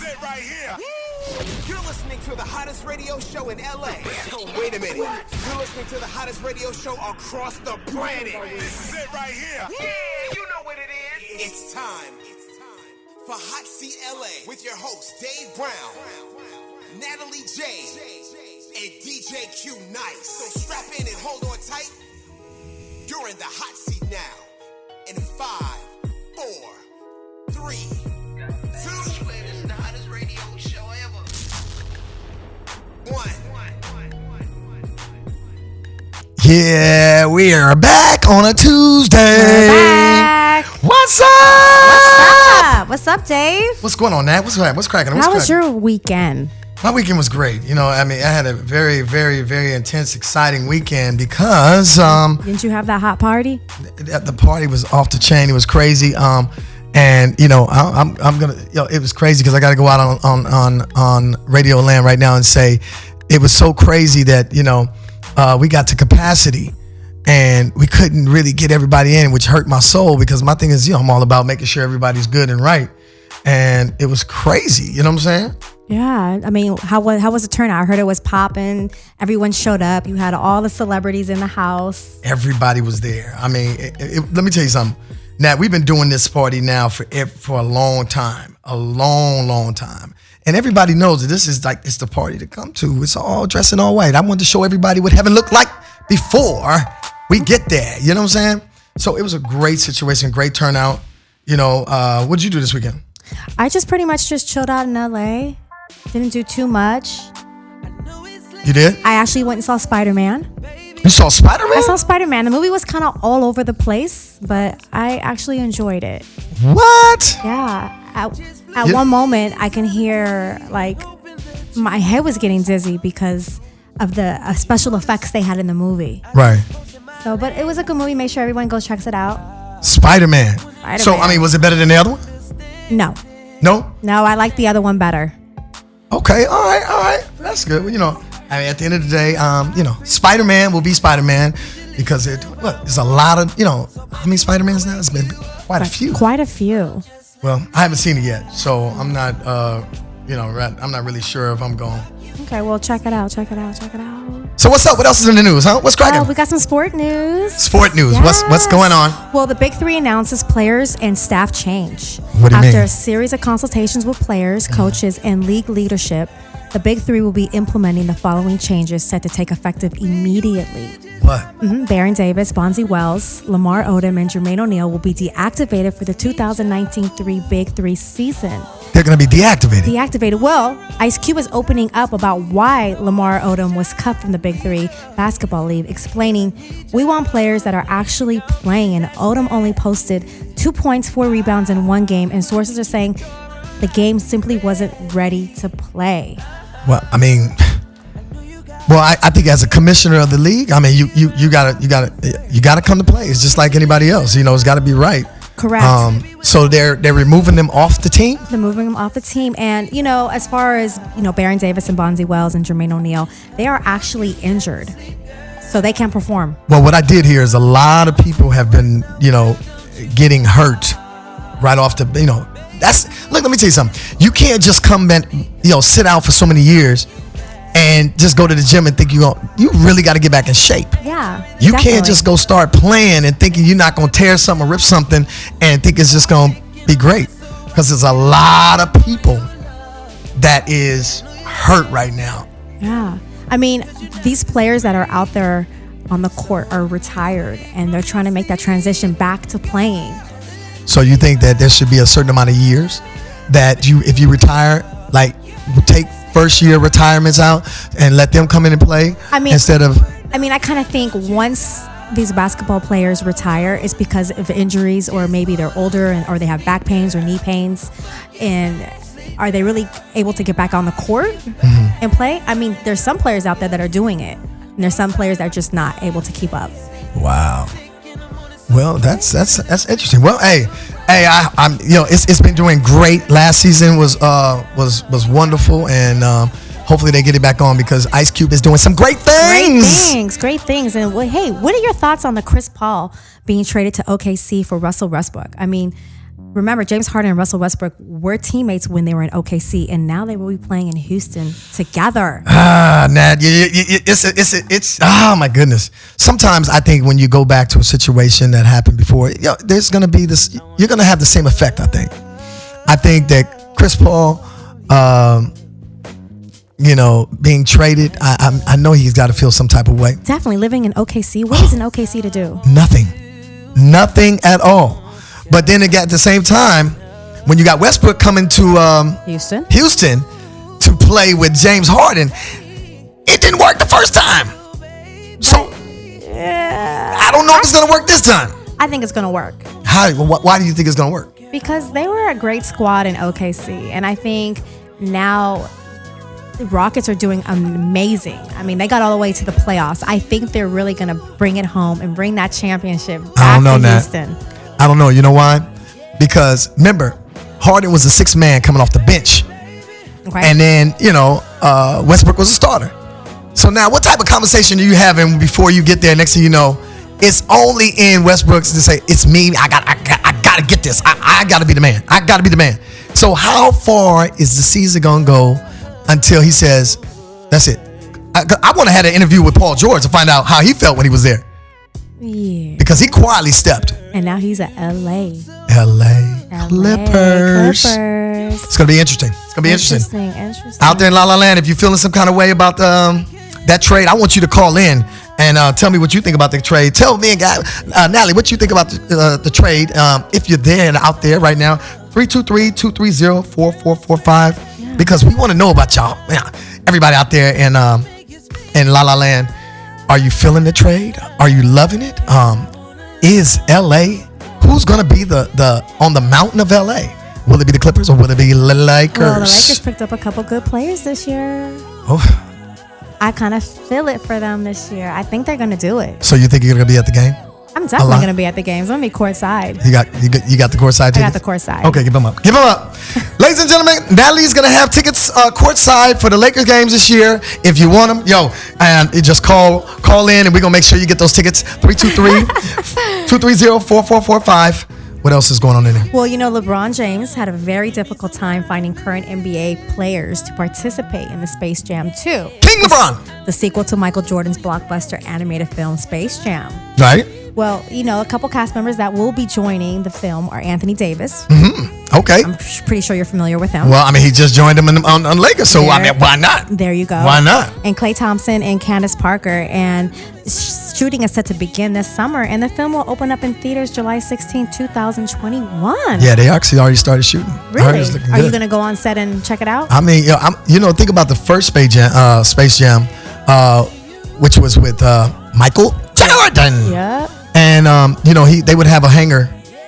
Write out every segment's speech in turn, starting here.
it right here. You're listening to the hottest radio show in LA. Wait a minute. You're listening to the hottest radio show across the planet. This is it right here. Yeah, you know what it is. It's time for Hot Seat LA with your hosts Dave Brown, Natalie J, and DJ Q Nice. So strap in and hold on tight. You're in the hot seat now. In 5, 4, 3, 2. It's the hottest radio show ever. 1. Yeah, we are back on a Tuesday. We're back. What's up? What's up, Dave? What's going on, Nat? What's cracking? How was your weekend? My weekend was great. You know, I mean, I had a very, very, very intense, exciting weekend because Didn't you have that hot party? the party was off the chain. It was crazy. And you know, I'm gonna, you know, it was crazy because I got to go out on Radio Land right now and say it was so crazy that, you know, we got to capacity and we couldn't really get everybody in, which hurt my soul because my thing is, you know, I'm all about making sure everybody's good and right. And it was crazy. You know what I'm saying? Yeah. I mean, how was the turnout? I heard it was popping. Everyone showed up. You had all the celebrities in the house. Everybody was there. I mean, let me tell you something. Now, we've been doing this party now for a long time, a long time. And everybody knows that this is like, it's the party to come to. It's all dressing all white. I wanted to show everybody what heaven looked like before we get there. You know what I'm saying? So it was a great situation, great turnout. You know, what did you do this weekend? I just pretty much just chilled out in LA. Didn't do too much. You did? I actually went and saw Spider-Man. You saw Spider-Man? I saw Spider-Man. The movie was kind of all over the place, but I actually enjoyed it. What? Yeah. At one moment, I can hear, like, my head was getting dizzy because of the special effects they had in the movie. Right. So, but it was a good movie. Make sure everyone goes checks it out. Spider-Man. Spider-Man. So, I mean, was it better than the other one? No. No, I like the other one better. Okay, all right. That's good. Well, you know, I mean, at the end of the day, you know, Spider-Man will be Spider-Man because there's a lot of, you know, how many Spider-Mans now? It's been quite a few. Quite a few. Well, I haven't seen it yet, so I'm not, you know, I'm not really sure if I'm going. Okay, well, check it out. So what's up? What else is in the news, huh? What's cracking? We got some sport news. Sport news. Yes. What's going on? Well, the Big Three announces players and staff change. What do you mean? After a series of consultations with players, coaches, and league leadership, the Big Three will be implementing the following changes set to take effective immediately. What? Baron Davis, Bonzi Wells, Lamar Odom, and Jermaine O'Neal will be deactivated for the 2019-3 Big Three season. They're going to be deactivated. Deactivated. Well, Ice Cube is opening up about why Lamar Odom was cut from the Big Three basketball league, explaining, "We want players that are actually playing." And Odom only posted 2 points, 4 rebounds in one game, and sources are saying the game simply wasn't ready to play. Well, I mean, I think as a commissioner of the league, I mean, you gotta come to play. It's just like anybody else. You know, it's got to be right. Correct. So they're removing them off the team? They're moving them off the team. And, you know, as far as, you know, Baron Davis and Bonzi Wells and Jermaine O'Neal, they are actually injured. So they can't perform. Well, what I did hear is a lot of people have been, you know, getting hurt right off the, you know, look, let me tell you something. You can't just come back, you know, sit out for so many years and just go to the gym and think you really got to get back in shape. Yeah. You definitely. can't just go start playing and thinking you're not going to tear something or rip something and think it's just going to be great. Because there's a lot of people that is hurt right now. Yeah. I mean, these players that are out there on the court are retired and they're trying to make that transition back to playing. So you think that there should be a certain amount of years that if you retire, like take first year retirements out and let them come in and play instead of... I mean, I kind of think once these basketball players retire, it's because of injuries or maybe they're older or they have back pains or knee pains. And are they really able to get back on the court and play? I mean, there's some players out there that are doing it. And there's some players that are just not able to keep up. Wow. Well, that's interesting. Well, I'm you know, it's been doing great. Last season was wonderful, and hopefully they get it back on because Ice Cube is doing some great things. Great things. And hey, what are your thoughts on the Chris Paul being traded to OKC for Russell Westbrook? I mean, remember, James Harden and Russell Westbrook were teammates when they were in OKC, and now they will be playing in Houston together. Nat, it's oh my goodness. Sometimes I think when you go back to a situation that happened before, there's gonna be this. You're gonna have the same effect. I think that Chris Paul, being traded, I know he's got to feel some type of way. Definitely living in OKC. What is in OKC to do? Nothing at all. But then again, at the same time, when you got Westbrook coming to Houston to play with James Harden, it didn't work the first time. So I don't know if it's gonna work this time. I think it's gonna work. Why do you think it's gonna work? Because they were a great squad in OKC, and I think now the Rockets are doing amazing. I mean, they got all the way to the playoffs. I think they're really gonna bring it home and bring that championship back to Houston. I don't know. You know why? Because remember, Harden was a sixth man coming off the bench. Okay. And then, Westbrook was a starter. So now what type of conversation are you having before you get there? Next thing you know, it's only in Westbrook's to say, it's me. I gotta get this. I gotta be the man. I gotta be the man. So how far is the season gonna go until he says, that's it? I want to have an interview with Paul George to find out how he felt when he was there. Yeah. Because he quietly stepped. And now he's at LA Clippers. It's going to be interesting. Interesting. Out there in La La Land, if you're feeling some kind of way about that trade, I want you to call in and tell me what you think about the trade. Tell me, Natalie, what you think about the trade. If you're there and out there right now, 323-230-4445. Yeah. Because we want to know about y'all. Yeah. Everybody out there in La La Land. Are you feeling the trade? Are you loving it? Is LA? Who's gonna be the on the mountain of LA? Will it be the Clippers or will it be the Lakers? Well, the Lakers picked up a couple good players this year. Oh. I kind of feel it for them this year. I think they're gonna do it. So you think you're gonna be at the game? I'm definitely gonna be at the games. I'm gonna be courtside. You got the courtside tickets? I got the courtside. Okay, give them up. Ladies and gentlemen, Natalie's gonna have tickets courtside for the Lakers games this year. If you want them, and just call in and we're gonna make sure you get those tickets. 323-230-4445. What else is going on in there? Well, LeBron James had a very difficult time finding current NBA players to participate in the Space Jam 2. King LeBron! The sequel to Michael Jordan's blockbuster animated film Space Jam. Right. Well, a couple cast members that will be joining the film are Anthony Davis. Mm-hmm. Okay. I'm pretty sure you're familiar with him. Well, he just joined him on Lakers, so why not? There you go. Why not? And Klay Thompson and Candace Parker. And shooting is set to begin this summer, and the film will open up in theaters July 16, 2021. Yeah, they actually already started shooting. Really? Are you going to go on set and check it out? Think about the first Space Jam, which was with Michael Jordan. Yeah. And they would have a hangar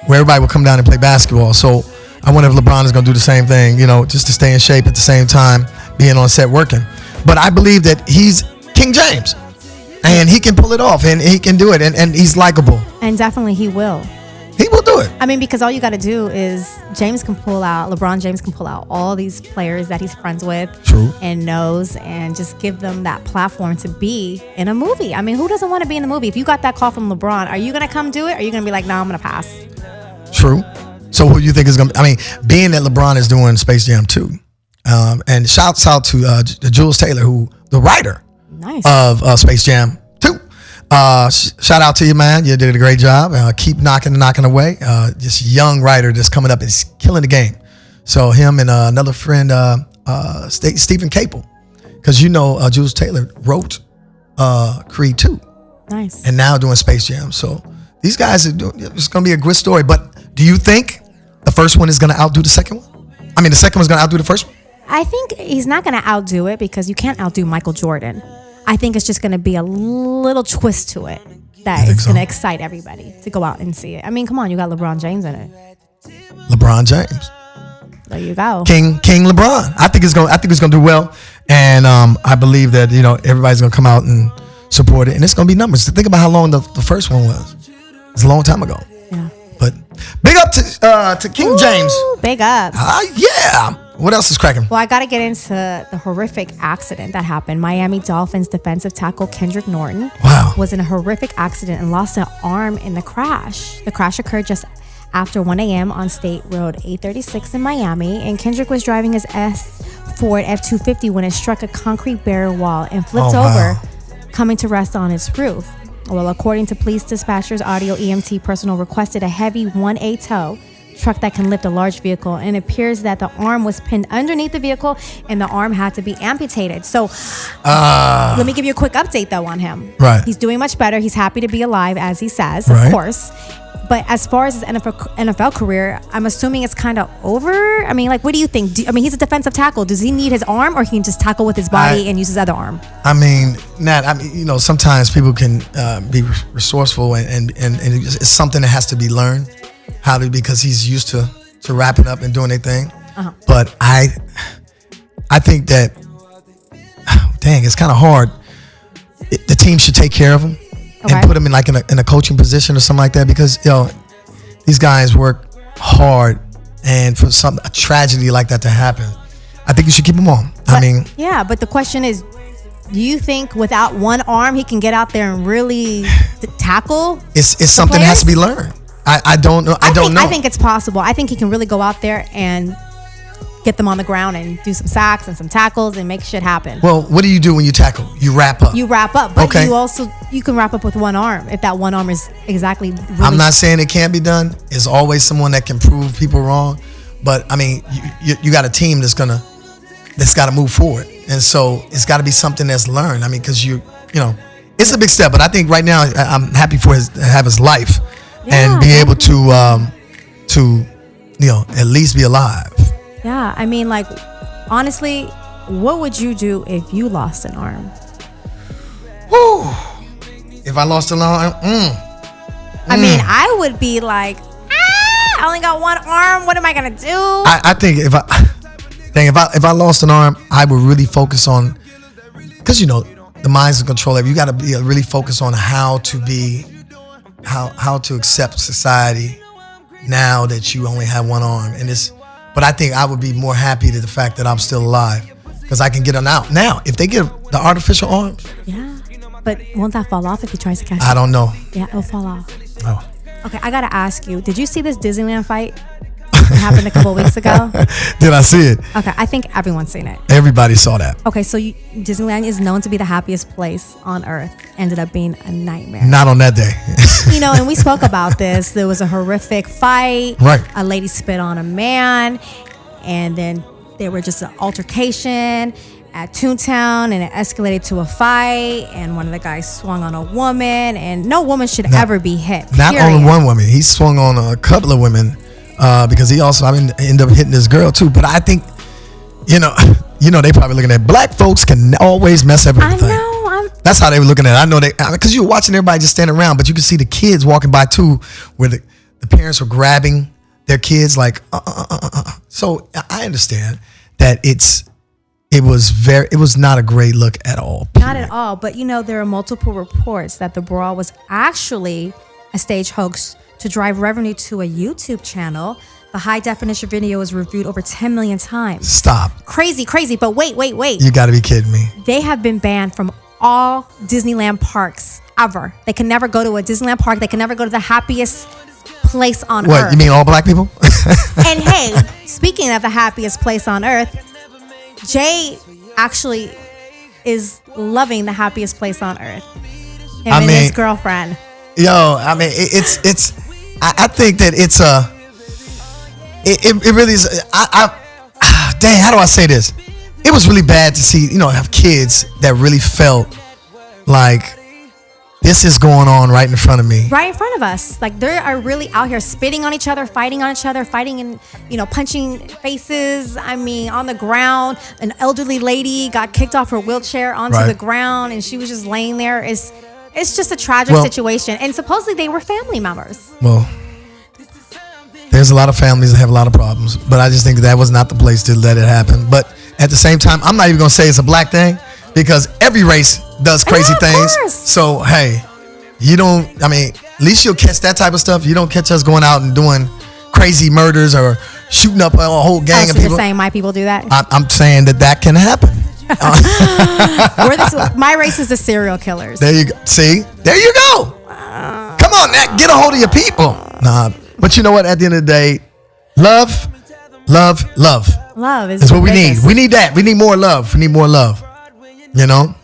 where everybody would come down and play basketball. So I wonder if LeBron is going to do the same thing, just to stay in shape at the same time, being on set working. But I believe that he's King James, and he can pull it off, and he can do it, and he's likable. And definitely he will. He will do it. I mean, because all you got to do is LeBron James can pull out all these players that he's friends with. True. And knows, and just give them that platform to be in a movie. I mean, who doesn't want to be in the movie? If you got that call from LeBron, are you going to come do it? Or are you going to be like, no, I'm going to pass? True. So who do you think is going to, being that LeBron is doing Space Jam 2, and shouts out to Jules Taylor, the writer of Space Jam 2. Shout out to you, man. You did a great job. Keep knocking away. This young writer that's coming up is killing the game. So him and another friend, Stephen Capel, because Jules Taylor wrote Creed 2. Nice. And now doing Space Jam. So these guys it's going to be a good story. But do you think the first one is going to outdo the second one? The second one's going to outdo the first one? I think he's not going to outdo it, because you can't outdo Michael Jordan. I think it's just going to be a little twist to it that is going to excite everybody to go out and see it. Come on, you got LeBron James in it. LeBron James. There you go. King LeBron. I think it's going to do well, and I believe that everybody's going to come out and support it, and it's going to be numbers. Think about how long the first one was. It's a long time ago. Yeah. But big up to King James. Big ups. Yeah. What else is cracking? Well, I got to get into the horrific accident that happened. Miami Dolphins defensive tackle Kendrick Norton was in a horrific accident and lost an arm in the crash. The crash occurred just after 1 a.m. on State Road 836 in Miami, and Kendrick was driving his Ford F-250 when it struck a concrete barrier wall and flipped over, coming to rest on its roof. Well, according to police dispatchers, audio EMT personnel requested a heavy 1A tow truck that can lift a large vehicle, and it appears that the arm was pinned underneath the vehicle and the arm had to be amputated. So let me give you a quick update though on him. Right. He's doing much better. He's happy to be alive, as he says, right. Of course. But as far as his NFL career, I'm assuming it's kind of over. I mean, like, what do you think? He's a defensive tackle. Does he need his arm, or he can just tackle with his body and use his other arm? I mean, Nat, sometimes people can be resourceful, and it's something that has to be learned because he's used to wrapping up and doing their thing. But I think that, dang, it's kind of hard. The team should take care of him. Okay. And put them in a coaching position or something like that, because these guys work hard, and for a tragedy like that to happen, I think you should keep them on. But the question is, do you think without one arm he can get out there and really tackle? It's something that has to be learned. I don't know. I don't know. I think it's possible. I think he can really go out there and get them on the ground and do some sacks and some tackles and make shit happen. Well, what do you do when you tackle? You wrap up. But okay. you can wrap up with one arm if that one arm is exactly really. I'm not saying it can't be done. There's always someone that can prove people wrong, but I mean, you got a team that's got to move forward, and so it's got to be something that's learned. I mean, because it's a big step, but I think right now I'm happy for to have his life and be able to at least be alive. Yeah, I mean, like, honestly, what would you do if you lost an arm? Woo! If I lost an arm, I mean, I would be like, I only got one arm. What am I gonna do? I think if I lost an arm, I would really focus on, because the mind's in control. You got to be really focused on how to accept society now that you only have one arm, But I think I would be more happy to the fact that I'm still alive, because I can get them out. Now, if they get the artificial arms. Yeah, but won't that fall off if he tries to catch it? I don't know. Yeah, it'll fall off. Oh. Okay, I got to ask you, did you see this Disneyland fight? It happened a couple of weeks ago. Did I see it? Okay, I think everyone's seen it. Everybody saw that. Okay, so Disneyland is known to be the happiest place on earth. Ended up being a nightmare. Not on that day. And we spoke about this. There was a horrific fight. Right. A lady spit on a man, and then there were just an altercation at Toontown, and it escalated to a fight, and one of the guys swung on a woman, and no woman should ever be hit. Not only one woman. He swung on a couple of women. Because he also, ended up hitting this girl too. But I think, they probably looking at black folks can always mess up everything. I know. That's how they were looking at it. I know because you were watching everybody just standing around, but you could see the kids walking by too, where the parents were grabbing their kids like, So I understand that it was not a great look at all. Period. Not at all. But there are multiple reports that the brawl was actually a stage hoax to drive revenue to a YouTube channel. The high definition video was reviewed over 10 million times. Stop. Crazy. But wait. You got to be kidding me. They have been banned from all Disneyland parks ever. They can never go to a Disneyland park. They can never go to the happiest place on earth. What, you mean all black people? And hey, speaking of the happiest place on earth, Jay actually is loving the happiest place on earth. Him and his girlfriend. Yo, I think that it really is. Dang, how do I say this? It was really bad to see, have kids that really felt like this is going on right in front of me. Right in front of us. Like, they are really out here spitting on each other, fighting and, punching faces. On the ground. An elderly lady got kicked off her wheelchair onto the ground, and she was just laying there. It's just a tragic situation. And supposedly they were family members. Well, there's a lot of families that have a lot of problems, but I just think that was not the place to let it happen. But at the same time, I'm not even going to say it's a black thing, because every race does crazy things. Course. So, hey, at least you'll catch that type of stuff. You don't catch us going out and doing crazy murders or shooting up a whole gang of people. You're saying my people do that? I'm saying that can happen. My race is the serial killers. There you go. See? There you go. Come on, Nat, get a hold of your people. Nah, But you know what? At the end of the day, love. Love is what we biggest. need. We need that. We need more love. We need more love. You know?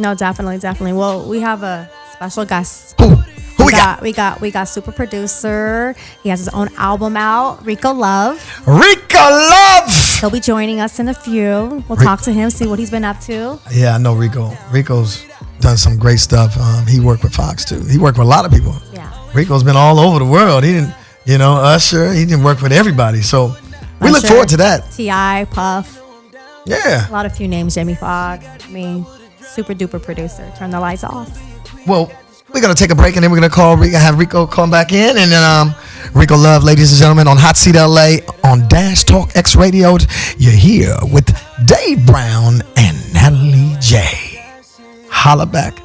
No, definitely. Well, we have a special guest. Who we got? We got super producer. He has his own album out, Rico Love. Rico Love. He'll be joining us in a few. We'll talk to him, see what he's been up to. Yeah, I know Rico. Rico's done some great stuff. He worked with Fox too. He worked with a lot of people. Yeah. Rico's been all over the world. He didn't, Usher. He didn't work with everybody. So we look Usher, forward to that. T.I., Puff. Yeah. A lot of few names. Jamie Foxx. Super duper producer. Turn the lights off. Well, we're gonna take a break and then we're gonna have Rico come back in, and then Rico Love, ladies and gentlemen, on Hot Seat LA on Dash Talk X Radio. You're here with Dave Brown and Natalie J. Holla back.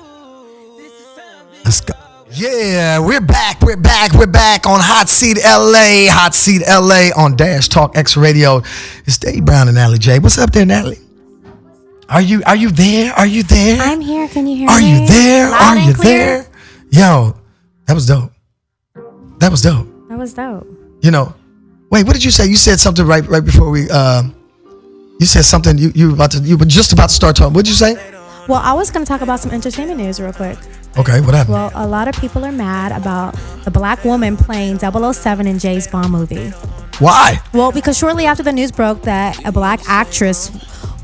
Let's go. Yeah, we're back on Hot Seat LA on Dash Talk X Radio. It's Dave Brown and Natalie J. What's up there, Natalie? Are you there? Are you there? I'm here. Can you hear Are me? you there? Loud Are and you clear? there? Yo, that was dope. That was dope. Wait, what did you say? You said something right before we you said something you were just about to start talking. What did you say? Well, I was going to talk about some entertainment news real quick. Okay, what happened? Well, a lot of people are mad about the black woman playing 007 in James Bond movie. Why? Well, because shortly after the news broke that a black actress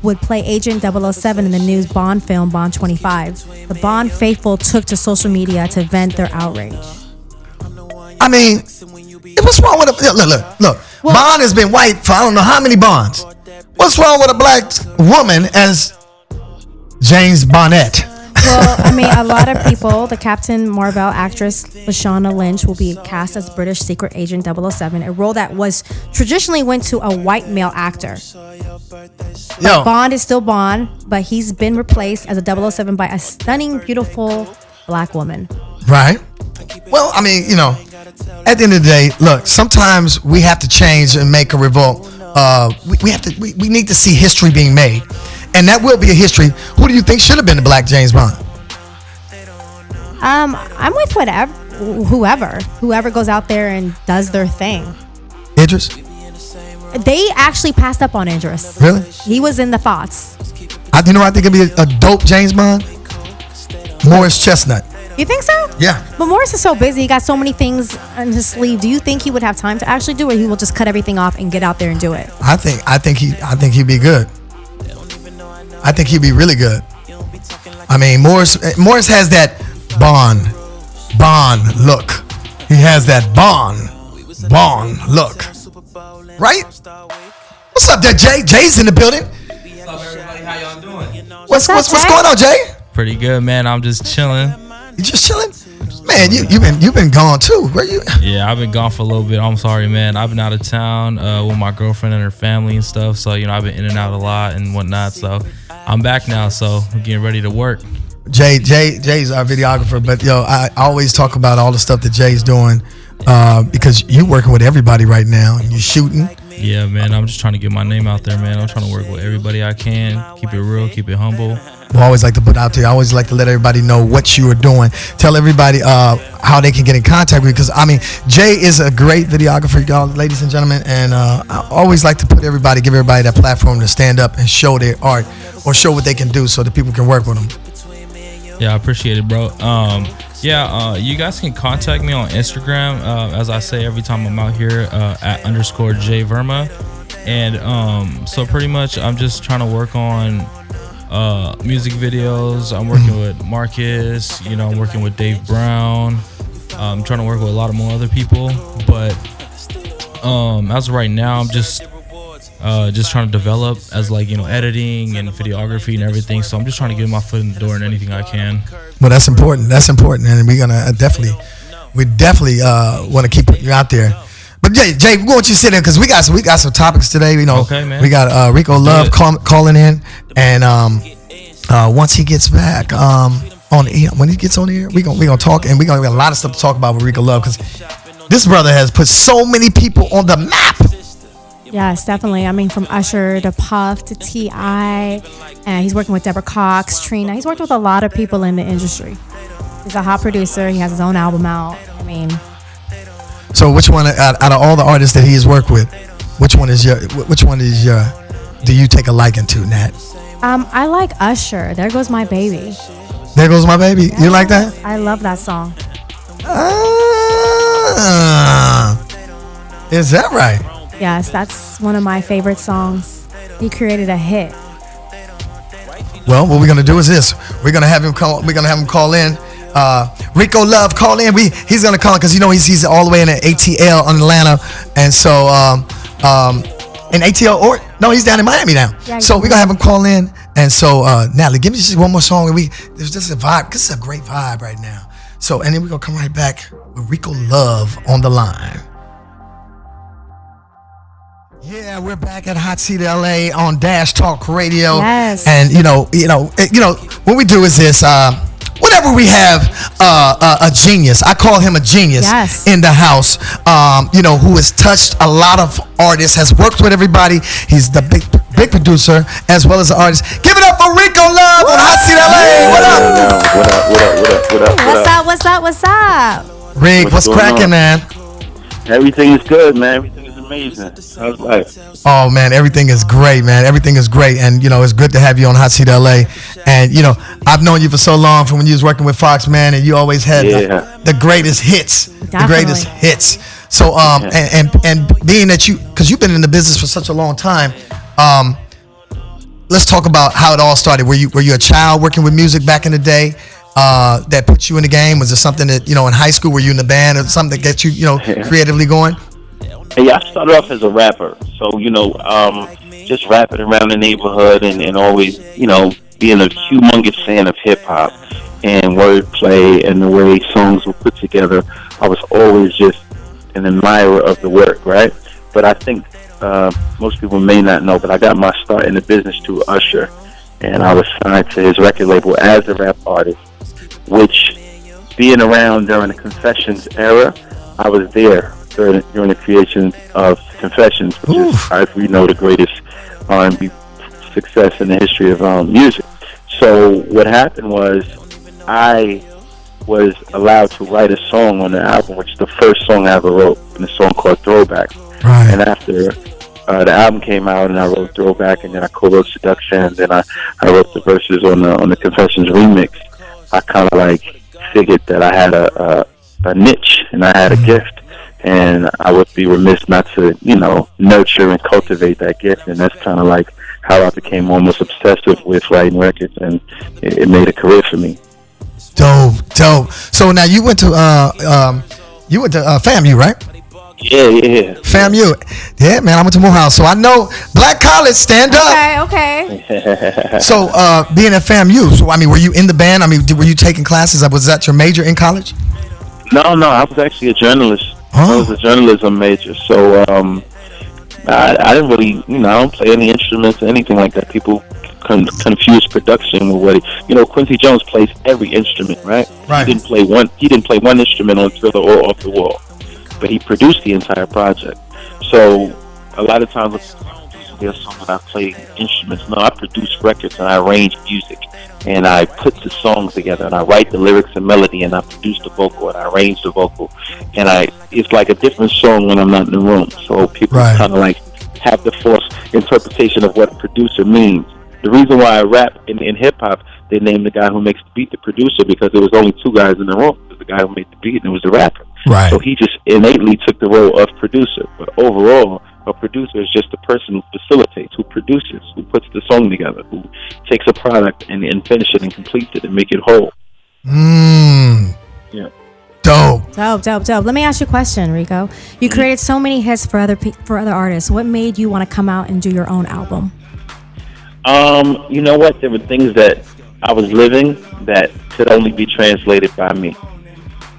would play Agent 007 in the new Bond film, Bond 25, the Bond faithful took to social media to vent their outrage. I mean, what's wrong with look. Well, Bond has been white for I don't know how many Bonds. What's wrong with a black woman as James Bonnet? Well, I mean, a lot of people, the Captain Marvel actress Lashana Lynch will be cast as British Secret Agent 007, a role that was traditionally went to a white male actor. Yo, Bond is still Bond, but he's been replaced as a 007 by a stunning, beautiful black woman. right? Well, I mean, at the end of the day, look, sometimes we have to change and make a revolt. We need to see history being made. And that will be a history. Who do you think should have been the black James Bond? I'm with whoever goes out there and does their thing. Idris? They actually passed up on Idris. Really? He was in the thoughts. I think it'd be a dope James Bond. Morris Chestnut. You think so? Yeah. But Morris is so busy. He got so many things on his sleeve. Do you think he would have time to actually do it? Or he will just cut everything off and get out there and do it? I think he'd be good. I think he'd be really good. I mean, Morris has that Bond look. He has that Bond look. Right? What's up there, Jay? Jay's in the building. What's up, everybody? How y'all doing? What's going on, Jay? Pretty good, man. I'm just chilling. You just chilling? Man, you've been gone too. Where you? Yeah, I've been gone for a little bit. I'm sorry, man. I've been out of town with my girlfriend and her family and stuff. So, I've been in and out a lot and whatnot. So, I'm back now. So, we're getting ready to work. Jay's our videographer, but I always talk about all the stuff that Jay's doing because you're working with everybody right now and you're shooting. Yeah, man. I'm just trying to get my name out there, man. I'm trying to work with everybody I can. Keep it real. Keep it humble. We always like to put out there. I always like to let everybody know what you are doing. Tell everybody how they can get in contact with you. Because, I mean, Jay is a great videographer, y'all, ladies and gentlemen. And I always like to give everybody that platform to stand up and show their art or show what they can do so that people can work with them. Yeah, I appreciate it, bro. You guys can contact me on Instagram, as I say every time I'm out here, at _J Verma. And so pretty much I'm just trying to work on music videos. I'm working with Marcus, I'm working with Dave Brown. I'm trying to work with a lot of more other people. But as of right now, I'm just trying to develop as editing and videography and everything. So I'm just trying to get my foot in the door in anything I can. Well, that's important. And we're gonna definitely want to keep putting you out there. But Jay, we want you to sit in because we got some topics today. Okay, man. We got Rico Love calling in, and once he gets back when he gets on here, we gonna talk, and we gonna have a lot of stuff to talk about with Rico Love because this brother has put so many people on the map. Yes, definitely. I mean, from Usher to Puff to T.I. And he's working with Deborah Cox, Trina. He's worked with a lot of people in the industry. He's a hot producer. He has his own album out. I mean. So which one out of all the artists that he has worked with, which one is your do you take a liking to, Nat? I like Usher. There Goes My Baby. There Goes My Baby. You like that? I love that song. Is that right? Yes, that's one of my favorite songs. He created a hit. Well, what we're gonna do is this: we're gonna have him call. We're gonna have him call in. Rico Love, call in. He's gonna call because he's all the way in ATL in Atlanta, and so in ATL or no, he's down in Miami now. Yeah, so we're gonna have him call in. And so Natalie, give me just one more song. There's just a vibe. This is a great vibe right now. So and then we're gonna come right back with Rico Love on the line. Yeah, we're back at Hot Seat LA on Dash Talk Radio. Yes. And what we do is this. Whenever we have a genius, I call him a genius in the house. Who has touched a lot of artists, has worked with everybody. He's the big producer as well as the artist. Give it up for Rico Love on Hot Seat LA. What's up? Rick, what's cracking, man? Everything is good, man. Everything is amazing. How's life? Oh man, everything is great, man. Everything is great, and it's good to have you on Hot Seat LA. And I've known you for so long, from when you was working with Fox, man, and you always had the greatest hits, Definitely. the greatest hits. So and being that because you've been in the business for such a long time, let's talk about how it all started. Were you a child working with music back in the day? That put you in the game? Was there something that in high school, were you in the band or something that get you creatively going? Yeah, I started off as a rapper, so just rapping around the neighborhood and always being a humongous fan of hip hop and wordplay and the way songs were put together. I was always just an admirer of the work, right? But I think most people may not know, but I got my start in the business through Usher, and I was signed to his record label as a rap artist, which, being around during the Confessions era, I was there during the creation of Confessions, which is, as we know, the greatest R&B success in the history of music. So what happened was I was allowed to write a song on the album, which is the first song I ever wrote, and a song called Throwback. Right. And after the album came out, and I wrote Throwback, and then I co-wrote Seduction, and then I wrote the verses on the Confessions remix. I kind of figured that I had a niche and I had a gift, and I would be remiss not to nurture and cultivate that gift. And that's kind of how I became almost obsessive with writing records, and it made a career for me. Dope. So now you went to FAMU, right? Yeah. FAMU. Yeah, man, I went to Morehouse, so I know Black College, stand up. Okay. So being at FAMU, so were you in the band? Were you taking classes? Was that your major in college? No, I was actually a journalist. I was a journalism major, so I didn't really, I don't play any instruments or anything like that. People confuse production with what Quincy Jones plays every instrument, right? Right. He didn't play one instrument on Thriller or Off the Wall, but he produced the entire project. So a lot of times there's something I play instruments. No, I produce records and I arrange music, and I put the songs together, and I write the lyrics and melody, and I produce the vocal, and I arrange the vocal, and it's like a different song when I'm not in the room. So people kind of have the forced interpretation of what producer means. The reason why I rap in hip hop, they named the guy who makes the beat the producer, because there was only two guys in the room. It was the guy who made the beat, and it was the rapper. Right. So he just innately took the role of producer. But overall, a producer is just the person who facilitates, who produces, who puts the song together, who takes a product and finishes it and completes it and make it whole. Yeah. Dope. Let me ask you a question, Rico. You created so many hits for other artists. What made you want to come out and do your own album? You know what? There were things that I was living that could only be translated by me.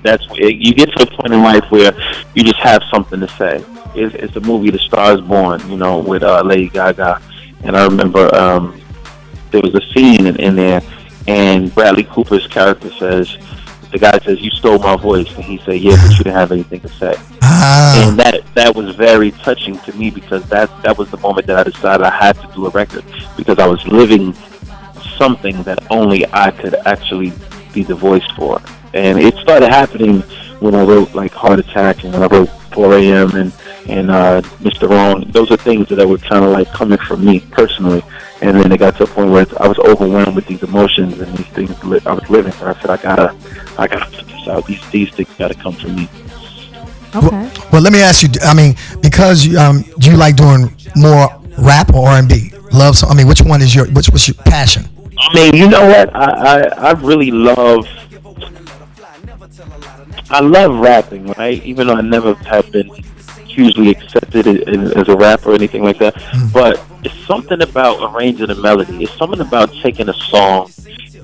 You get to a point in life where you just have something to say. It's a movie, The Star Is Born, with Lady Gaga. And I remember there was a scene in there, and Bradley Cooper's character says, the guy says, "You stole my voice," and he said, "Yeah, but you didn't have anything to say." And that was very touching to me, because that was the moment that I decided I had to do a record, because I was living something that only I could actually be the voice for. And it started happening when I wrote Heart Attack, and when I wrote 4 a.m. and Mr. Wrong. Those are things that were kind of like coming from me personally. And then it got to a point where I was overwhelmed with these emotions and these things I was living. So I said, I gotta put this out. These things gotta come from me. Okay. Well, let me ask you. I mean, because do you like doing more rap or R&B? I mean, which one is what's your passion? I mean, you know what? I really love rapping, right? Even though I never have been hugely accepted as a rapper or anything like that. But it's something about arranging a melody. It's something about taking a song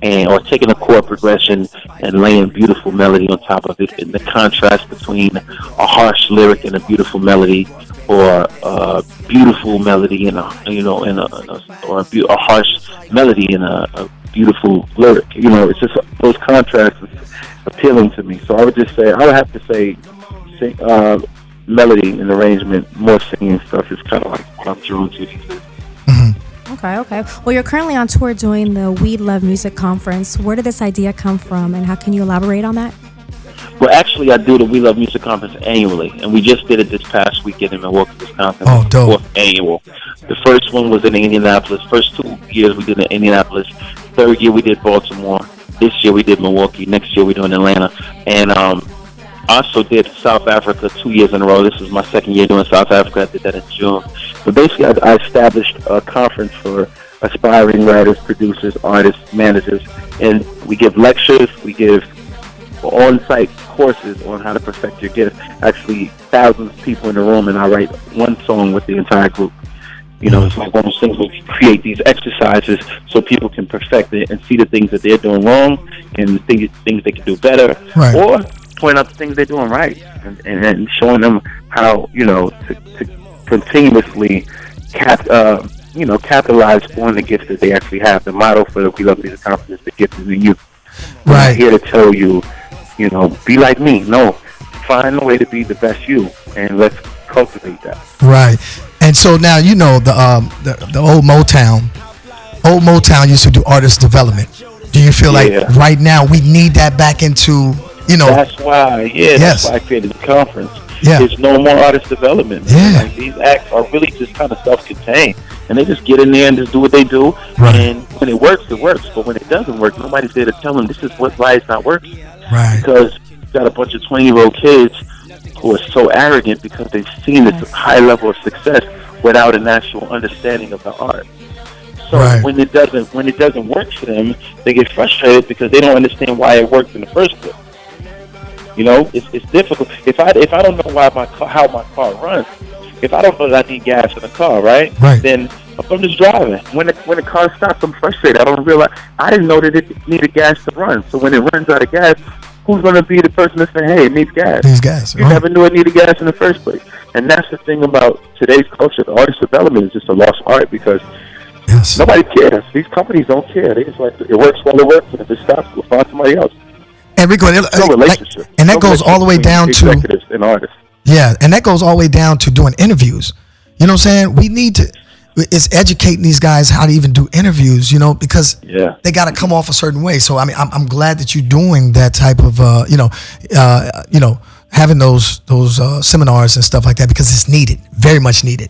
or taking a chord progression and laying beautiful melody on top of it, and the contrast between a harsh lyric and a beautiful melody, or a beautiful melody and a harsh melody and a beautiful lyric. You know, it's just those contrasts is appealing to me. So I would have to say, melody and arrangement, more singing stuff is kind of like what I'm drawn to these days. Okay. Well, you're currently on tour doing the We Love Music Conference. Where did this idea come from, and how can you elaborate on that? Well, actually, I do the We Love Music Conference annually, and we just did it this past weekend in Milwaukee, Wisconsin. Oh, dope. Fourth annual. The first one was in Indianapolis. First 2 years we did in Indianapolis. Third year we did Baltimore. This year we did Milwaukee. Next year we're doing Atlanta. And also did South Africa 2 years in a row. This is my second year doing South Africa. I did that in June. But basically, I established a conference for aspiring writers, producers, artists, managers, and we give lectures, we give on-site courses on how to perfect your gift. Actually, thousands of people in the room, and I write one song with the entire group. You know, it's like one of those things where we create these exercises so people can perfect it and see the things that they're doing wrong and the things they can do better, right, or point out the things they're doing right, and showing them how, you know, to continuously capitalize on the gifts that they actually have. The motto for the We Love Music Conference is the gift is in you. Right. I'm here to tell you, you know, be like me. No, find a way to be the best you, and let's cultivate that. Right. And so now, you know, the old Motown. Old Motown used to do artist development. Do you feel like right now we need that back into, you know? That's why, that's why I created the conference. Yeah. There's no more artist development. Yeah. Like, these acts are really just kind of self-contained, and they just get in there and just do what they do. Right. And when it works, it works. But when it doesn't work, nobody's there to tell them this is why it's not working. Right. Because you've got a bunch of 20-year-old kids who are so arrogant because they've seen this high level of success without an actual understanding of the art. So when it doesn't work for them, they get frustrated because they don't understand why it worked in the first place. You know, it's difficult. If I don't know how my car runs, if I don't know that I need gas in the car, right? Then I'm just driving. When the car stops, I'm frustrated. I don't realize I didn't know that it needed gas to run. So when it runs out of gas, who's going to be the person to say, "Hey, it needs gas"? You never knew it needed gas in the first place. And that's the thing about today's culture. The artist development is just a lost art because nobody cares. These companies don't care. They just like, it works while it works, and if it stops, we'll find somebody else. And Rico, no relationship. And that goes all the way down to executives and artists. Yeah, and that goes all the way down to doing interviews. You know what I'm saying? We need to. It's educating these guys how to even do interviews. You know, because they got to come off a certain way. So I mean, I'm glad that you're doing that type of having those seminars and stuff like that, because it's needed, very much needed.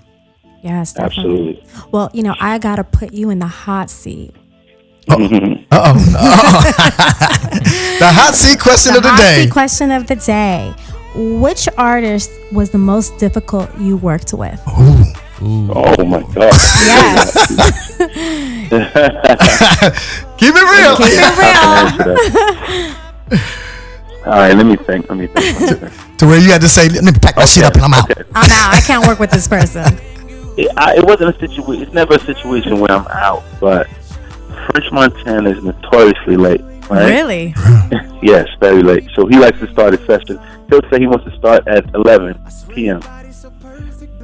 Yes, definitely. Absolutely. Well, you know, I gotta put you in the hot seat. The hot seat question of the day. Hot seat question of the day. Which artist was the most difficult you worked with? Ooh. Oh my God. Yes. Keep it real. Keep it real. All right, let me think. To where you had to say, "Let me pack my shit up and I'm out." I'm out. I can't work with this person. It wasn't a situation. It's never a situation where I'm out, but French Montana is notoriously late. Right? Really? Yes, very late. So he likes to start his session. He'll say he wants to start at 11 p.m.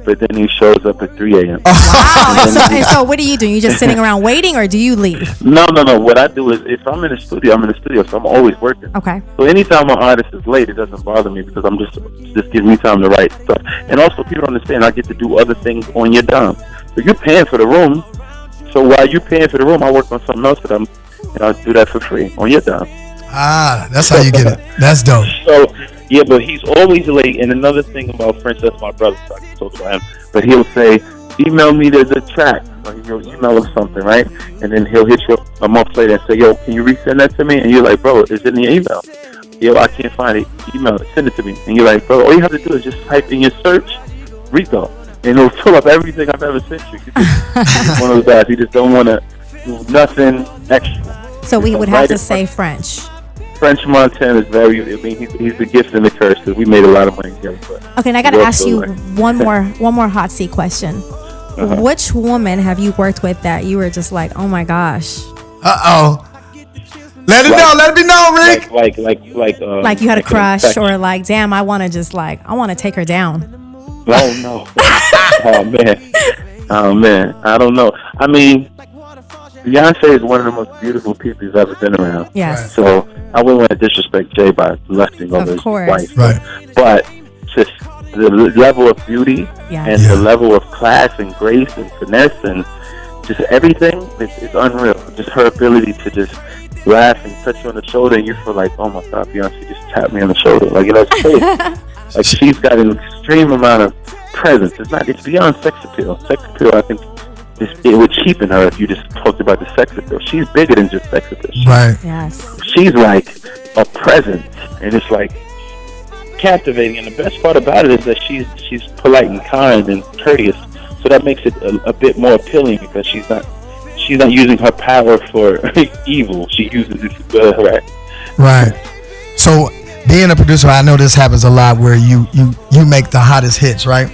But then he shows up at 3 a.m. Wow. So what are you doing? You just sitting around waiting, or do you leave? No. What I do is, if I'm in the studio, I'm in the studio, so I'm always working. Okay. So anytime an artist is late, it doesn't bother me because I'm just gives me time to write stuff. And also, people understand I get to do other things on your dime. So you're paying for the room. So while you're paying for the room, I work on something else that I do that for free on your dime. That's how you get it. That's dope. So Yeah, but he's always late. And another thing about French, that's my brother, so I can talk about him. But he'll say, email me the track. Or he'll email us something, right? And then he'll hit you up a month later and say, yo, can you resend that to me? And you're like, bro, it's in your email. Yo, I can't find it. Email it. Send it to me. And you're like, bro, all you have to do is just type in your search, Rico. And it'll fill up everything I've ever sent you. He's one of those guys. He just don't want to do nothing extra. So we would have to say French. French Montana is very, I mean, he's the gift and the curse because we made a lot of money together. But Okay, and I got to ask you one more hot seat question. Which woman have you worked with that you were just like, oh my gosh? Let it be known, Rick. Like you had a crush, or like, damn, I want to take her down. Oh no. Oh man, I don't know. I mean, Beyonce is one of the most beautiful people you've ever been around. Yes. So I wouldn't want to disrespect Jay by lusting over his wife. Right. But just the level of beauty and the level of class and grace and finesse and just everything is unreal. Just her ability to just laugh and touch you on the shoulder and you feel like, oh my God, Beyonce just tapped me on the shoulder. Like, you know, it's crazy. Like, she's got an extreme amount of presence. It's beyond sex appeal. Sex appeal, I think, it would cheapen her if you just talked about the sex appeal. She's bigger than just sex appeal. Right. Yes. She's like a presence, and it's like captivating. And the best part about it is that she's polite and kind and courteous, so that makes it a bit more appealing because she's not using her power for evil. She uses it for good, right? Right. So being a producer, I know this happens a lot where you make the hottest hits, right?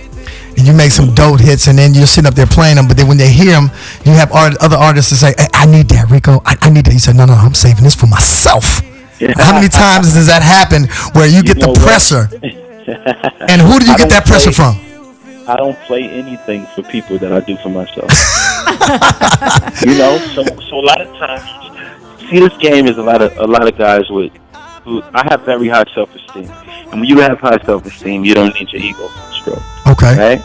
And you make some dope hits, and then you're sitting up there playing them. But then when they hear them, you have other artists to say, hey, "I need that, Rico. I need that." You said, "No, I'm saving this for myself." Yeah. How many times does that happen where you get the pressure? And who do you get that pressure from? I don't play anything for people that I do for myself. You know, so a lot of times, see, this game is a lot of guys who I have very high self-esteem, and when you have high self-esteem, you don't need your ego stroke. Okay. Right?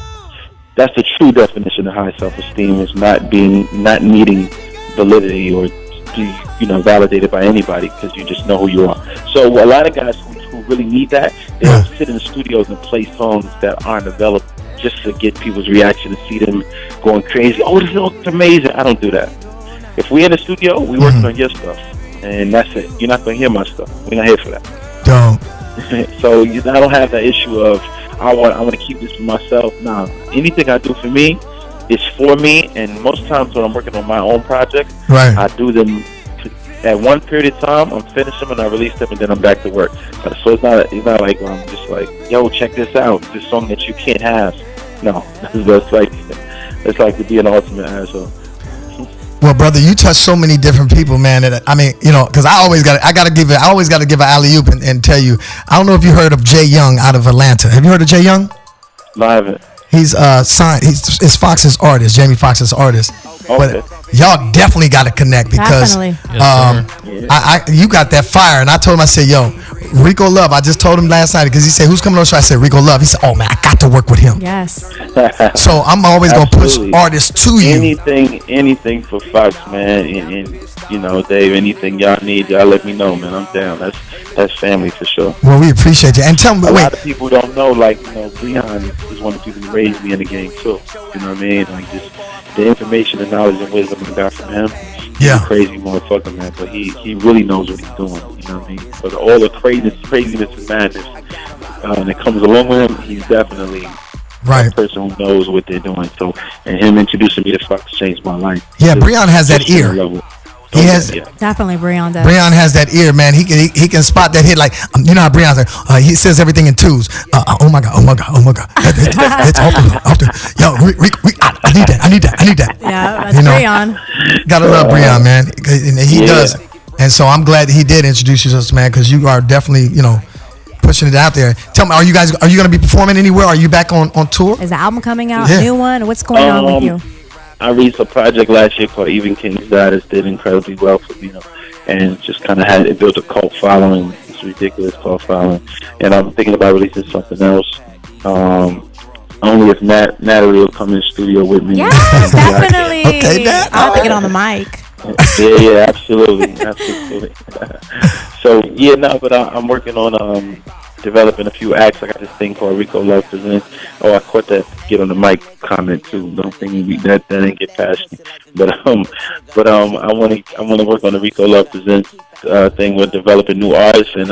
That's the true definition of high self-esteem, is not needing validity or be validated by anybody because you just know who you are. So a lot of guys who really need that, they'll sit in the studios and play songs that aren't developed just to get people's reaction and see them going crazy. Oh, this looks amazing. I don't do that. If we're in the studio, we working on your stuff, and that's it. You're not going to hear my stuff. We're not here for that. Don't. So I don't have that issue of I want to keep this for myself. Nah, anything I do for me is for me, and most times when I'm working on my own project, right, I do them at one period of time. I'm finished them and I release them, and then I'm back to work. So it's not like I'm just like, yo, check this out, this song that you can't have. No, it's like to be an ultimate asshole. Well, brother, you touch so many different people, man. That, I mean, because I always got to give an alley-oop and tell you. I don't know if you heard of Jay Young out of Atlanta. Have you heard of Jay Young? No, I haven't. He's signed. He's Fox's artist, Jamie Foxx's artist. Okay. But y'all definitely got to connect because you got that fire. And I told him, I said, yo, Rico Love. I just told him last night because he said, who's coming on the show? I said, Rico Love. He said, oh man, I got to work with him. Yes. So I'm always gonna push artists to you. Anything for Fox, man. And Dave, anything y'all need, y'all let me know, man. I'm down. That's family for sure. Well, we appreciate you. And tell me, a lot of people don't know, Breon is one of the people who raised me in the game too. You know what I mean? Like, just the information and knowledge and wisdom I got from him. He's a crazy motherfucker, man. But he really knows what he's doing. You know what I mean? But all the craziness and madness that comes along with him, he's definitely a person who knows what they're doing. So, and him introducing me to Fox changed my life. Yeah, Breon has that ear. He has definitely Breon does. Breon has that ear, man. He can spot that hit. Like you know how Breon's like, he says everything in twos. Oh my god. It's off the. Yo, I need that. Yeah, that's Breon. Gotta love Breon, man. And he does. And so I'm glad that he did introduce you to us, man, because you are definitely pushing it out there. Tell me, are you going to be performing anywhere? Are you back on tour? Is the album coming out? A new one? What's going on with you? I released a project last year called Even King's Daughters, did incredibly well for me, and just kind of built a cult following. It's a ridiculous cult following. And I'm thinking about releasing something else. Only if Natalie will come in the studio with me. Yes, definitely. Okay, Nat. I'll have to get on the mic. Yeah, absolutely. So but I'm working on developing a few acts. I got this thing called Rico Love Presents. Oh, I caught that get on the mic comment too. Don't think that didn't get past me. But I want to work on the Rico Love Presents thing with developing new artists and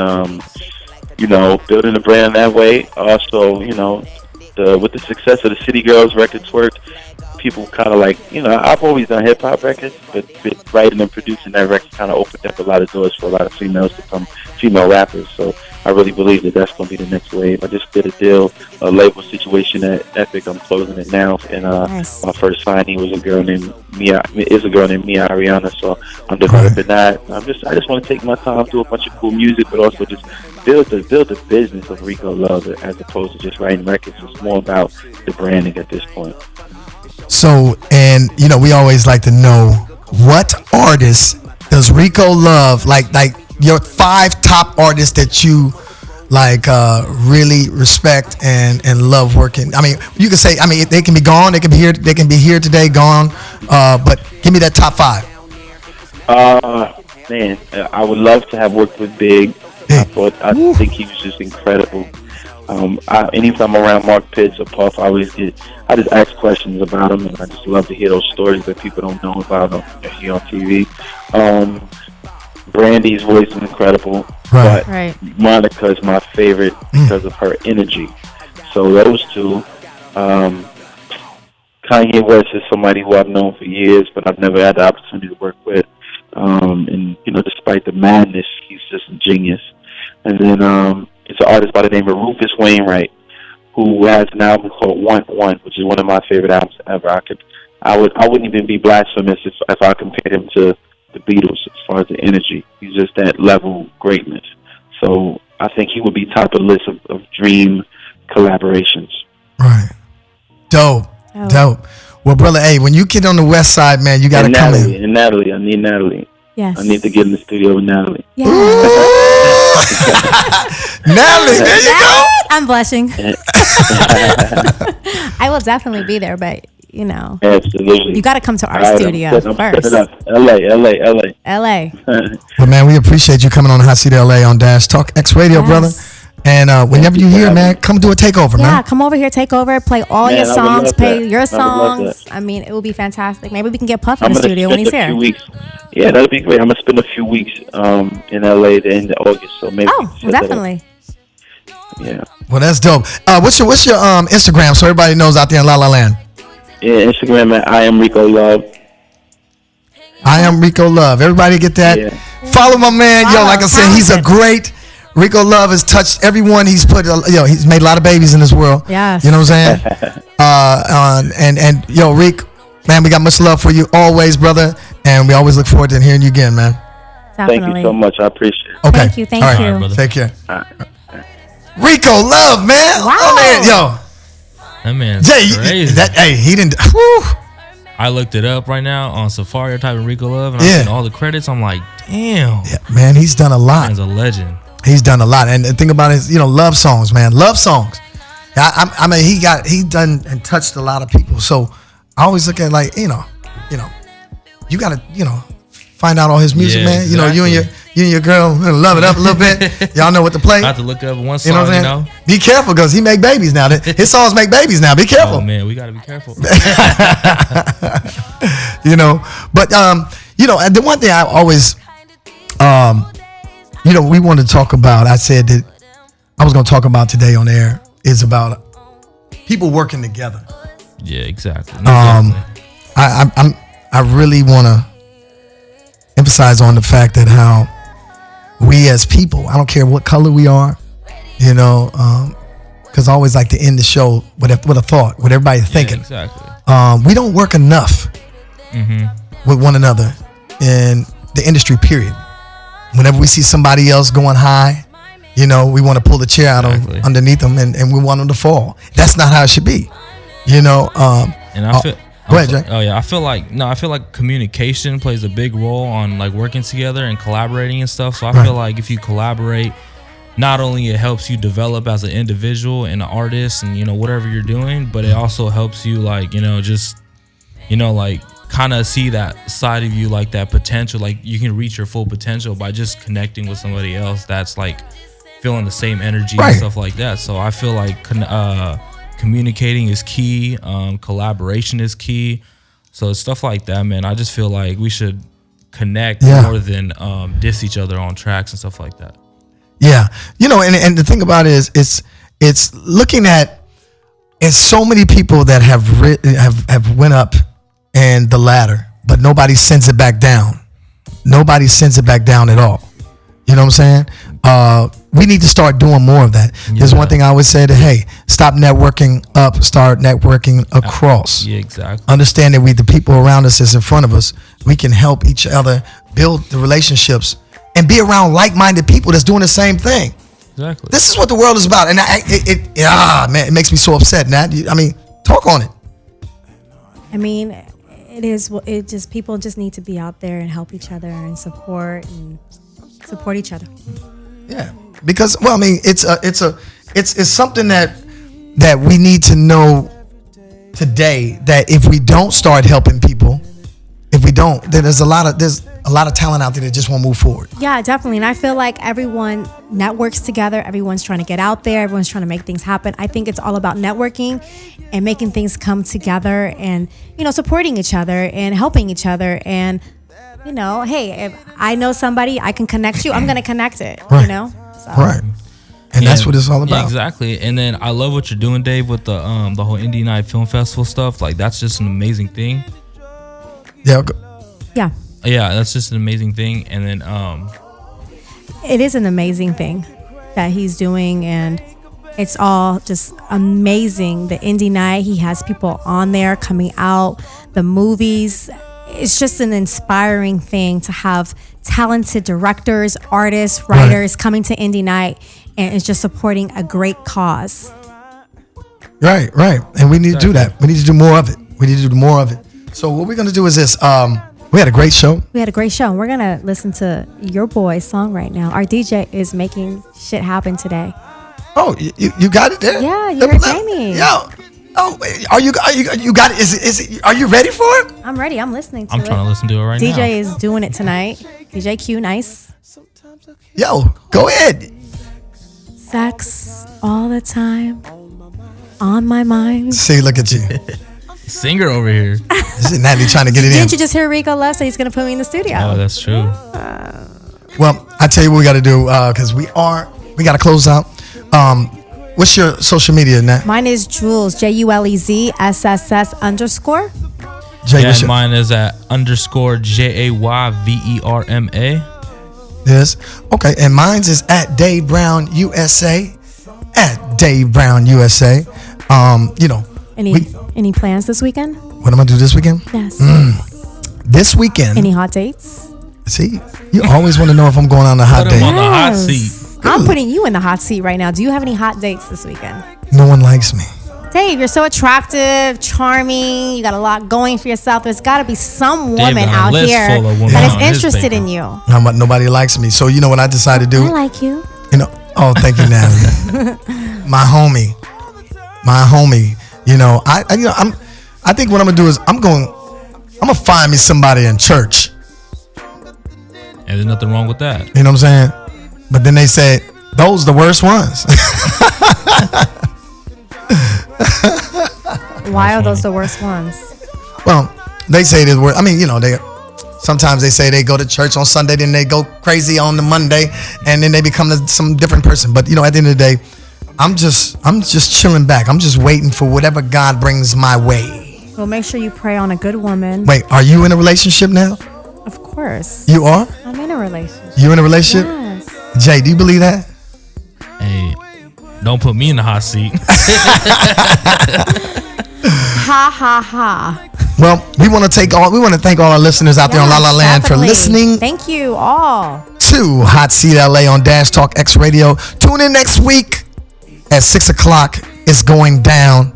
building the brand that way. Also, with the success of the City Girls records work, people kind of like, I've always done hip hop records, but writing and producing that record kind of opened up a lot of doors for a lot of females to become female rappers. So I really believe that that's going to be the next wave. I just did a label situation at Epic. I'm closing it now, and Nice. my first signing was a girl named Mia Ariana. So I'm developing that. I just want to take my time, do a bunch of cool music, but also just build the business of Rico Love as opposed to just writing records. It's more about the branding at this point. So, and we always like to know, what artists does Rico love? Like your 5 top artists that you like really respect and love working. I mean, you can say, they can be gone, they can be here today, gone. But give me that top 5. Man, I would love to have worked with Big. I think he was just incredible. Anytime I'm around Mark Pitts or Puff, I just ask questions about him, and I just love to hear those stories that people don't know about him here on TV. Brandy's voice is incredible, but Monica is my favorite because of her energy. So those two. Kanye West is somebody who I've known for years, but I've never had the opportunity to work with. And despite the madness, he's just a genius. And then it's an artist by the name of Rufus Wainwright, who has an album called One, which is one of my favorite albums ever. I wouldn't even be blasphemous if I compared him to the Beatles as far as the energy. He's just that level of greatness. So I think he would be top of the list of dream collaborations. Right. Dope. Well, brother, hey, when you get on the West Side, man, you got to come in. And Natalie, I need Natalie. Yes. I need to get in the studio with Natalie. Yeah. Natalie, there you go. I'm blushing. I will definitely be there, but Absolutely. you got to come to our studio first. LA. Well, man, we appreciate you coming on Hot Seat LA on Dash Talk X Radio, brother. And whenever you're here, man, come do a takeover, man. Yeah, come over here, take over, play all your songs, play your songs. I mean, it will be fantastic. Maybe we can get Puff in the studio when he's here. Yeah, that'd be great. I'm gonna spend a few weeks in LA at the end of August, so maybe. Oh, definitely. Yeah. Well, that's dope. What's your Instagram so everybody knows out there in La La Land? Yeah, Instagram at I am Rico Love. I am Rico Love. Everybody get that? Yeah. Follow my man. Like I said, he's a great. Rico Love has touched everyone. He's put, he's made a lot of babies in this world. Yes. You know what I'm saying? And Rick, man, we got much love for you always, brother. And we always look forward to hearing you again, man. Definitely. Thank you so much. I appreciate it. Okay. Thank you. All right, Take care. All right. Rico Love, man. Wow. Oh, man. That man's crazy. He didn't. Whew. I looked it up right now on Safari. I typed in Rico Love, and I seen all the credits. I'm like, damn. Yeah, man, he's done a lot. Man's a legend. He's done a lot, and the thing about it is, love songs, man, love songs. I mean, he done and touched a lot of people. So I always look at like, you gotta, find out all his music, man. Exactly. You and your girl love it up a little bit. Y'all know what to play. I have to look up one song. You know what I'm saying? Be careful, because he make babies now. His songs make babies now. Be careful. Oh man, we gotta be careful. But the one thing I always, we want to talk about. I said that I was going to talk about today on air is about people working together. Yeah, exactly. I really want to emphasize on the fact that how we as people, I don't care what color we are, because I always like to end the show with a thought, what everybody's thinking. Exactly. We don't work enough with one another in the industry, period. Whenever we see somebody else going high, we want to pull the chair out of underneath them and we want them to fall. That's not how it should be. And I feel. Go ahead, Jay. Oh yeah, I feel like communication plays a big role on like working together and collaborating and stuff. So I feel like if you collaborate, not only it helps you develop as an individual and an artist and whatever you're doing, but it also helps you like kind of see that side of you, like that potential, like you can reach your full potential by just connecting with somebody else that's like feeling the same energy Right. and stuff like that. So I feel like communicating is key. Collaboration is key. So it's stuff like that, man. I just feel like we should connect more than diss each other on tracks and stuff like that. Yeah, and the thing about it is, it's looking at, it's so many people that have went up in the ladder, but nobody sends it back down. Nobody sends it back down at all. You know what I'm saying? We need to start doing more of that. Yeah. There's one thing I always say that, hey, stop networking up, start networking across. Yeah, exactly. Understand that the people around us is in front of us. We can help each other build the relationships and be around like-minded people that's doing the same thing. Exactly. This is what the world is about. And man, it makes me so upset, Nat. I mean, talk on it. I mean, it just people just need to be out there and help each other and support each other. Yeah, because I mean, it's something that we need to know today, that if we don't start helping people, then there's a lot of talent out there that just won't move forward. Yeah, definitely. And I feel like everyone networks together. Everyone's trying to get out there. Everyone's trying to make things happen. I think it's all about networking and making things come together and, supporting each other and helping each other. And, hey, if I know somebody, I can connect you. I'm going to connect it, right. So. Right. And that's what it's all about. Yeah, exactly. And then I love what you're doing, Dave, with the whole Indie Night Film Festival stuff. Like, that's just an amazing thing. Yeah. Yeah, that's just an amazing thing. And then it is an amazing thing that he's doing, and it's all just amazing. The Indie Night, he has people on there coming out, the movies. It's just an inspiring thing to have talented directors, artists, writers coming to Indie Night, and it's just supporting a great cause. Right. And we need to do that. We need to do more of it. So what we're going to do is this. We had a great show. We're going to listen to your boy's song right now. Our DJ is making shit happen today. Oh, you got it there? Yeah, you heard Jamie. Yo. Oh, are you got it? Is it? Are you ready for it? I'm ready. I'm listening to it. I'm trying to listen to it right now. DJ is doing it tonight. DJ Q, nice. Yo, go ahead. Sex all the time on my mind. See, look at you. Singer over here. This is Natalie trying to get it in. Didn't you just hear Rico left? So he's going to put me in the studio. Oh, that's true. Well, I tell you what we got to do, because we got to close out. What's your social media, Nat? Mine is Jules, JULEZ SSS _. Jay, Yeah, mine is at _JAYVERMA. Yes. Okay, and mine's is at Dave Brown USA. At Dave Brown USA. Any plans this weekend? What am I gonna do this weekend? Yes. This weekend. Any hot dates? See, you always want to know if I'm going on a hot Put him date. on the hot seat. I'm putting you in the hot seat right now. Do you have any hot dates this weekend? No one likes me. Dave, you're so attractive, charming. You got a lot going for yourself. There's got to be some woman got a out list here full of women that on is his interested paper. in you. Nobody likes me. So you know what I decided to do? I like you. Oh, thank you, Natalie. My homie. I think what I'm gonna do is I'm gonna find me somebody in church. And there's nothing wrong with that. You know what I'm saying? But then they said those the worst ones. Why are those the worst ones? Well, they say this word. I mean, sometimes they say they go to church on Sunday, then they go crazy on the Monday, and then they become some different person. But at the end of the day, I'm just chilling back. I'm just waiting for whatever God brings my way. Well, make sure you pray on a good woman. Wait, are you in a relationship now? Of course. You are? I'm in a relationship. You in a relationship? Yes. Jay, do you believe that? Hey, don't put me in the hot seat. Ha ha ha. Well, we want to thank all our listeners out there on La La Land for listening. Thank you all to Hot Seat LA on Dash Talk X Radio. Tune in next week at 6:00. It's going down.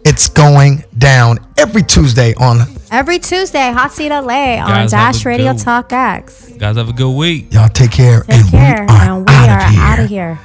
It's going down every Tuesday, Hot Seat LA on Dash Radio Talk X. Guys, have a good week. Y'all take care. Take care, and we are out of here.